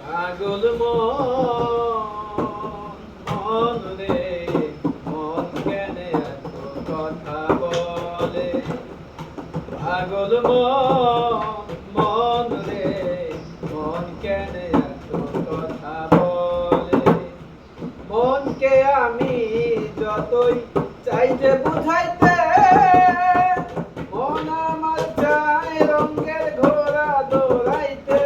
পাগল মন রে, মন কেন এত কথা বলে? পাগল মন রে, মন কেন এত কথা বলে? মনকে আমি যতই চাই যে বুঝাইতে, মন আমার চায় রঙের ঘোড়া দৌড়াইতে।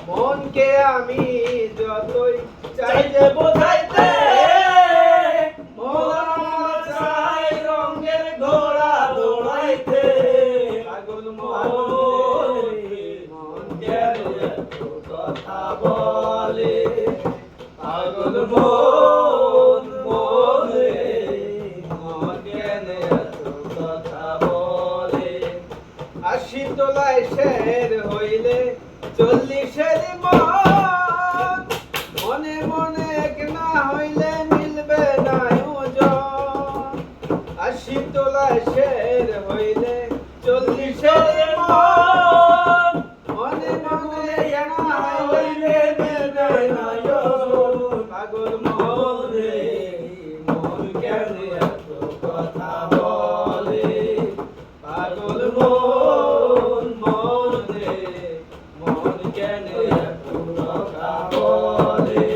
মনকে আমি যতই চাই যে বুঝাইতে, মন আমার চায় রঙের ঘোড়া দৌড়াইতে। পাগল মন কেন এত কথা বলে? পাগল মন রে, মন কেন এত কথা বলে? ৮০ তলায় শের হইলে ৪০-এর মন, মনে মনে এক না হইলে মিলবে না ওজন। ৮০ তলায় শের হইলে ৪০-এর মন, মনে মনে এক না হইলে মিলবে না ওজন। পাগল মন রে, মন কেন এত কথা বলে? পাগল মন রে, মন কেন এত কথা বলে?